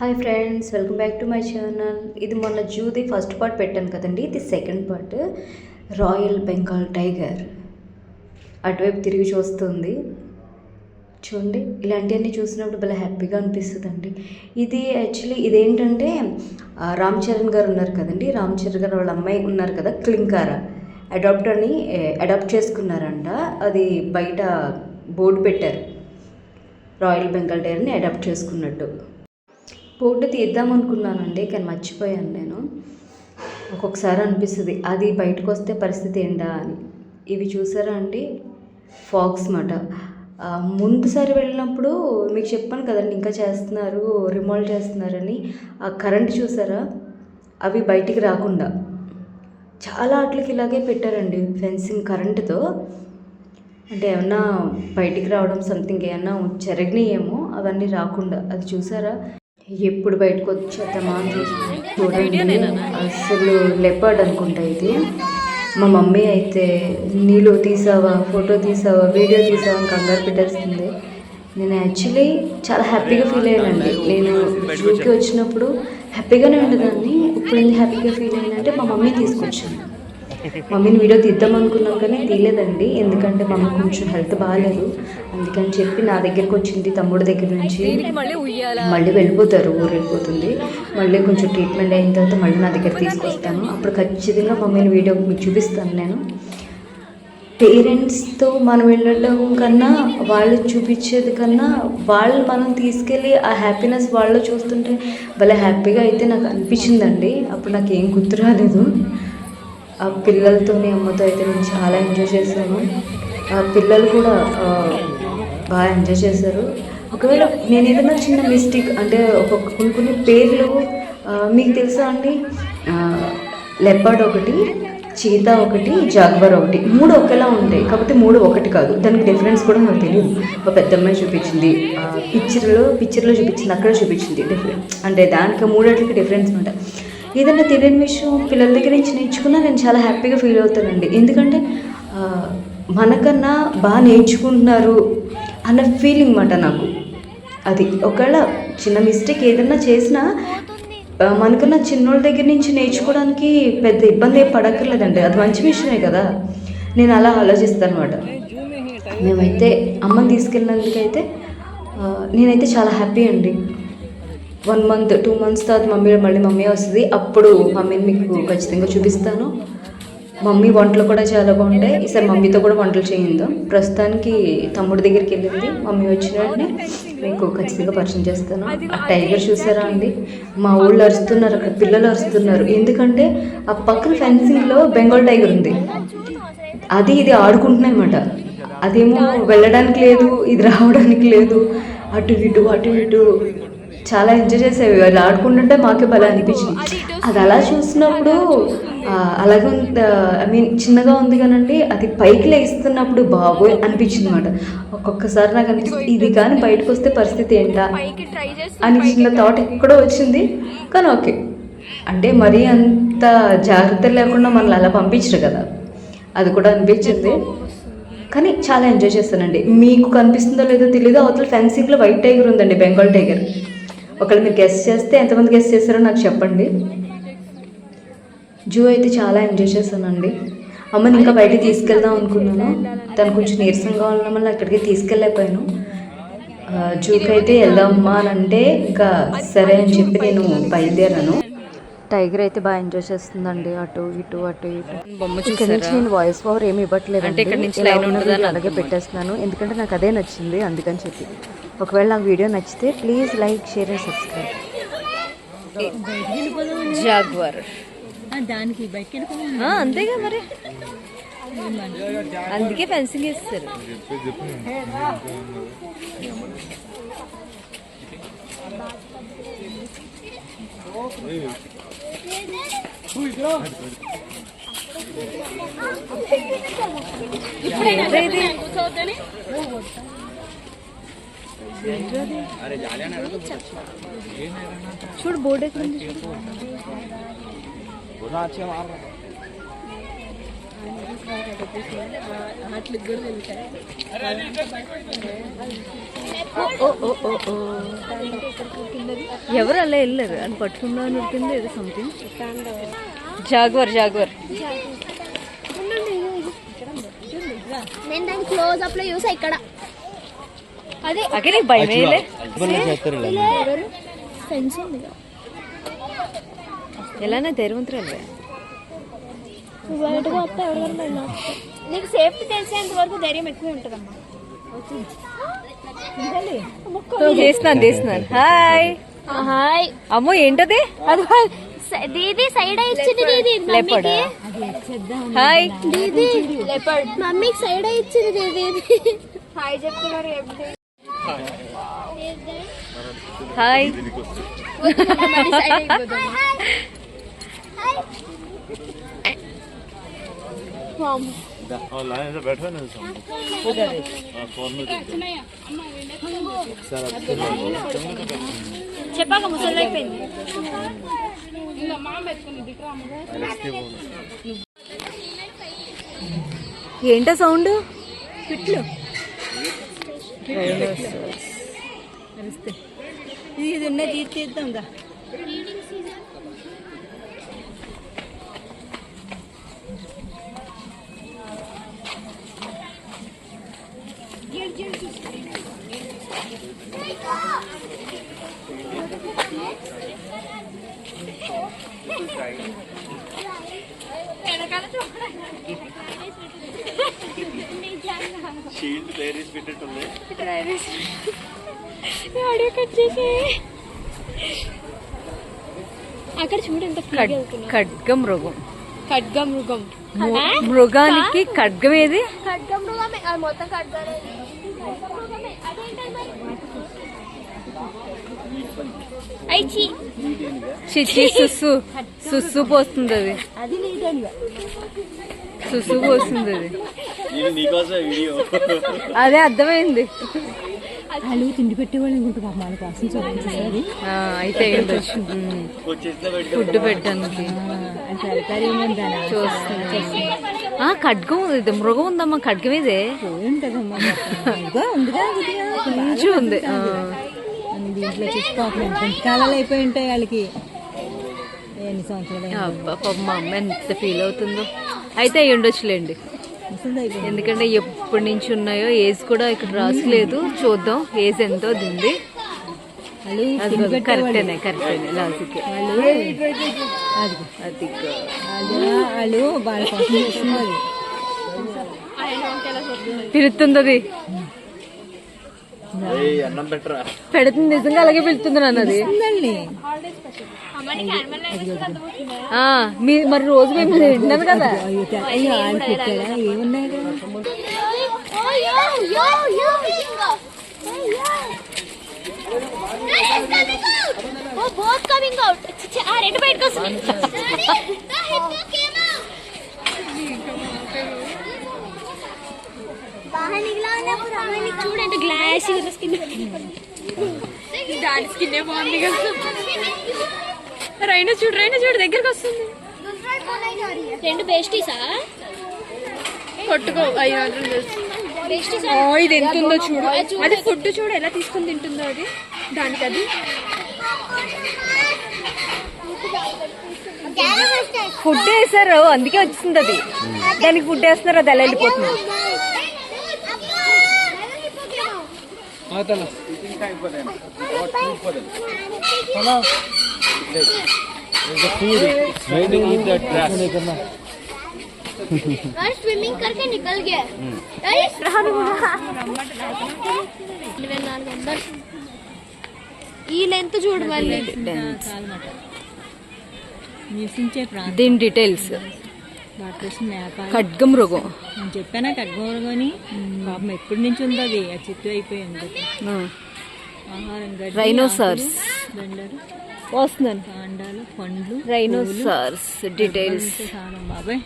Hi friends, welcome back to my channel. ఇది మొన్న జూది first part పెట్టాను కదండి, ఇది second part. Royal Bengal tiger అటువైపు తిరిగి చూస్తుంది చూడండి. ఇలాంటివన్నీ చూసినప్పుడు భలే హ్యాపీగా అనిపిస్తుందండి. ఇది యాక్చువల్లీ ఇదేంటంటే రామ్ చరణ్ గారు ఉన్నారు కదండి, రామ్ చరణ్ గారు వాళ్ళ అమ్మాయి ఉన్నారు కదా, క్లింకారా అడాప్ట్ చేసుకున్నారంట. అది బయట బోర్డు పెట్టారు, రాయల్ బెంగాల్ టైగర్ని అడాప్ట్ చేసుకున్నట్టు. బోర్డు తీద్దాం అనుకున్నానండి, కానీ మర్చిపోయాను నేను. ఒక్కొక్కసారి అనిపిస్తుంది అది బయటకు వస్తే పరిస్థితి ఏంటా అని. ఇవి చూసారా అండి, ఫాగ్స్ మాట. ముందుసారి వెళ్ళినప్పుడు మీకు చెప్పాను కదండి, ఇంకా చేస్తున్నారు, రిమాల్వ్ చేస్తున్నారని. ఆ కరెంట్ చూసారా, అవి బయటికి రాకుండా చాలా వాటికి ఇలాగే పెట్టారండి, ఫెన్సింగ్ కరెంటుతో. అంటే ఏమన్నా బయటికి రావడం సంథింగ్ ఏమన్నా జరిగినాయేమో, అవన్నీ రాకుండా. అది చూసారా, ఎప్పుడు బయటకు వచ్చేద్దామా అని చూడండి. అసలు లెపర్డ్ అనుకుంటా ఇది. మా మమ్మీ అయితే నీళ్ళు తీసావా, ఫోటో తీసావా, వీడియో తీసావా అని కంగారు పెట్టేస్తుంది. నేను యాక్చువల్లీ చాలా హ్యాపీగా ఫీల్ అయ్యానండి. నేను జూకి వచ్చినప్పుడు హ్యాపీగానే ఉండేదాన్ని. ఇప్పుడు ఎందుకు హ్యాపీగా ఫీల్ అయ్యానంటే మా మమ్మీ తీసుకొచ్చాను. మమ్మీని వీడియో తీద్దాం అనుకున్నాం కానీ తీయలేదండి, ఎందుకంటే మమ్మీ కొంచెం హెల్త్ బాగాలేదు. అందుకని చెప్పి నా దగ్గరికి వచ్చింది తమ్ముడి దగ్గర నుంచి. మళ్ళీ వెళ్ళిపోతారు, ఊరు వెళ్ళిపోతుంది. మళ్ళీ కొంచెం ట్రీట్మెంట్ అయిన తర్వాత మళ్ళీ నా దగ్గర తీసుకొస్తాను. అప్పుడు ఖచ్చితంగా మమ్మీని వీడియో మీకు చూపిస్తాను. నేను పేరెంట్స్తో మనం వెళ్ళడం కన్నా, వాళ్ళు చూపించేది కన్నా, వాళ్ళు మనం తీసుకెళ్ళి ఆ హ్యాపీనెస్ వాళ్ళు చూస్తుంటే భలే హ్యాపీగా అయితే నాకు అనిపించిందండి. అప్పుడు నాకు ఏం గుర్తు రాలేదు. ఆ పిల్లలతోని అమ్మతో అయితే నేను చాలా ఎంజాయ్ చేశాను. ఆ పిల్లలు కూడా బాగా ఎంజాయ్ చేశారు. ఒకవేళ నేను ఏదైనా చిన్న మిస్టేక్ అంటే కొన్ని పేర్లు మీకు తెలుసా అండి, లెపర్డ్ ఒకటి, చీతా ఒకటి, జాగ్వర్ ఒకటి, మూడు ఒకేలా ఉంటాయి. కాకపోతే మూడు ఒకటి కాదు, దానికి డిఫరెన్స్ కూడా నాకు తెలియదు. ఒక పెద్ద అమ్మాయి చూపించింది, పిక్చర్లో చూపించింది, అక్కడ చూపించింది డిఫరెన్స్. అంటే దానికి మూడింటికి డిఫరెన్స్ అనమాట. ఏదైనా తెలియని విషయం పిల్లల దగ్గర నుంచి నేర్చుకున్నా నేను చాలా హ్యాపీగా ఫీల్ అవుతానండి. ఎందుకంటే మనకన్నా బాగా నేర్చుకుంటున్నారు అన్న ఫీలింగ్ మాట నాకు. అది ఒకవేళ చిన్న మిస్టేక్ ఏదైనా చేసినా మనకన్నా చిన్నోళ్ళ దగ్గర నుంచి నేర్చుకోవడానికి పెద్ద ఇబ్బంది ఏం పడక్కర్లేదండి. అది మంచి విషయమే కదా, నేను అలా ఆలోచిస్తాను అనమాట. మేమైతే అమ్మని తీసుకెళ్ళినందుకైతే నేనైతే చాలా హ్యాపీ అండి. 1 month 2 months తర్వాత మళ్ళీ మమ్మీ వస్తుంది. అప్పుడు మమ్మీని మీకు ఖచ్చితంగా చూపిస్తాను. మమ్మీ వంటలు కూడా చాలా బాగుంటాయి. ఈసారి మమ్మీతో కూడా వంటలు చేయిందాం. ప్రస్తుతానికి తమ్ముడి దగ్గరికి వెళ్ళింది. మమ్మీ వచ్చిన వెంటనే మీకు ఖచ్చితంగా పరిచయం చేస్తాను. ఆ టైగర్ చూసారా అండి, మా ఊళ్ళో అరుస్తున్నారు, అక్కడ పిల్లలు అరుస్తున్నారు. ఎందుకంటే ఆ పక్కన ఫెన్సింగ్లో బెంగాల్ టైగర్ ఉంది, అది ఇది ఆడుకుంటున్నాయి అన్నమాట. అదేమో వెళ్ళడానికి లేదు, ఇది రావడానికి లేదు, అటు ఇటు చాలా ఎంజాయ్ చేసేవి. వాళ్ళు ఆడుకుంటుంటే మాకే భలే అనిపించింది. అది అలా చూసినప్పుడు అలాగే చిన్నగా ఉంది కానండి, అది పైకి లేస్తున్నప్పుడు బాబోయ్ అనిపించింది అనమాట. ఒక్కొక్కసారి నాకు అనిపించింది ఇది కానీ బయటకు వస్తే పరిస్థితి ఏంటా అని చిన్న థాట్ ఎక్కడో వచ్చింది. కానీ ఓకే, అంటే మరీ అంత జాగ్రత్త లేకుండా మనల్ని అలా పంపించరు కదా, అది కూడా అనిపించింది. కానీ చాలా ఎంజాయ్ చేస్తానండి. మీకు కనిపిస్తుందో లేదో తెలీదు, అవతల ఫెన్సింగ్లో వైట్ టైగర్ ఉందండి, బెంగాల్ టైగర్. ఒకవేళ మీరు గెస్ట్ చేస్తే ఎంతమంది గెస్ట్ చేస్తారో నాకు చెప్పండి. జూ అయితే చాలా ఎంజాయ్ చేశానండి. అమ్మని ఇంకా బయటికి తీసుకెళ్దాం అనుకున్నాను, తను కొంచెం నీరసంగా ఉండడం వల్ల అక్కడికి తీసుకెళ్ళకపోయాను. జూకి అయితే వెళ్దామమ్మా అని అంటే ఇంకా సరే అని చెప్పి నేను బయలుదేరాను. టైగర్ అయితే బాగా ఎంజాయ్ చేస్తుందండి, అటు ఇటు. ఇక్కడ నుంచి నేను వాయిస్ ఓవర్ ఏమి ఇవ్వట్లేదు, అలాగే పెట్టేస్తున్నాను. ఎందుకంటే నాకు అదే నచ్చింది, అందుకని చెప్పి. ఒకవేళ నాకు వీడియో నచ్చితే please like, share and subscribe. Jaguar దానికి అంతేగా మరి, అందుకే ఫెన్సింగ్ వేస్తారు. ఇప్పుడు ఏంటది చూడు, బోర్డు ఎక్కడ ఉంది. ఎవరు అలా వెళ్ళారు అది పట్టుకుందా అని ఉంటుంది ఏదో సంథింగ్ జాగ్వర్ జాగ్వర్ నేను దాన్ని క్లోజ్ అప్ లో చూసా ఇక్కడ అదే అక్కడ నీకు భయం వేయలే ఫెన్స్ ఉంది ఎలానే ధైర్యవంతురాలే బయటకు వస్తే ఎవరికన్నా నీకు సేఫ్టీ తెలిసేంత వరకు ధైర్యం ఎక్కువ ఉంటుందమ్మా తీస్తున్నాను హాయ్ హాయ్ అమ్మో ఏంటది దీది సైడ్ ఇచ్చింది దీది మమ్మీకి హాయ్ దీది లెపర్డ్ మమ్మీకి సైడ్ ఇచ్చింది దీది హాయ్ చెప్తున్నారు హాయ్ చెప్పాక ముసలి అయిపోయింది ఏంటో సౌండ్ పిట్లు ఇది ఉన్నది తీద్దాం దా షీల్డ్ డైరీస్ పెట్టేట్టుంది ఆడియో కట్ చేసి అక్కడ చూడు ఎంత ఖడ్గమృగం ఖడ్గమృగం మృగానికి ఖడ్గం ఏది ఖడ్గమృగమే అది మొత్తం ఖడ్గాలే ఐచి చిచ్చి సుస్సు సుస్సు పోస్తుంది అది అది లేదండి సుస్సు పోస్తుంది అది నేను నీకోసం వీడియో అదే అర్థమైంది వాళ్ళు తిండి పెట్టేవాళ్ళు అనుకుంటున్నారు మన కోసం చూపించేది అయితే ఉండొచ్చు ఫుడ్ పెట్టడానికి చూస్తుంది ఖడ్గం ఇది మృగం ఉందమ్మా ఖడ్గం ఇదే ఉంటుందమ్మా ఉందిగా కొంచెం ఉంది దీంట్లో చూసుకోవట్లేదు కొంతకాలాలు అయిపోయి ఉంటాయి వాళ్ళకి ఎన్ని సంవత్సరాలు అబ్బా పాప మా అమ్మ ఎంత ఫీల్ అవుతుందో అయితే అయ్యి ఉండొచ్చులేండి ఎందుకంటే ఎప్పటి నుంచి ఉన్నాయో ఏజ్ కూడా ఇక్కడ రాసలేదు చూద్దాం ఏజ్ ఎంతో దింది కరెక్టేనే లాజికే అది వాళ్ళు వాళ్ళ కోసం చేస్తున్నది పిలుస్తుంది అది అన్నం పెట్టరా పెడుతుంది నిజంగా అలాగే పిలుతుంది అన్నది మరి రోజు మేము తింటున్నాను కదా వాళ్ళు పెట్టారా ఏమున్నాయి both coming out. రెండు బయటకు వస్తున్నాయి. बाहर निकला ना पूरा मैंने చూడండి గ్లాస్ స్కిన్ దాని స్కిన్ బాగుంది కదా రైనా చూడు దగ్గరికి వస్తుంది రెండు బెస్టీసా కొట్టుకో బెస్టీసా ఇది ఎంత ఉందో చూడు అది ఫుడ్ చూడు ఎలా తీసుకొని తింటుందో అది దానికి అది ఫుడ్ వేసారు అందుకే వచ్చింది అది దానికి ఫుడ్ వేస్తున్నారు అది ఎలా వెళ్ళిపోతుంది स्विमिंग करके निकल गया ఈ లెంత్ చూడు మళ్ళీ నివసించే దీని డీటెయిల్స్ ఖడ్గమృగం నేను చెప్పానా ఖడ్గమృగం అని పాపం ఎప్పటి నుంచి ఉంది అది ఆ చెట్టు అయిపోయింది ఆహారం రైనోసార్స్ వస్తున్నాను కాండాలు పండ్లు రైనోసార్స్ డీటెయిల్స్ బాబాయ్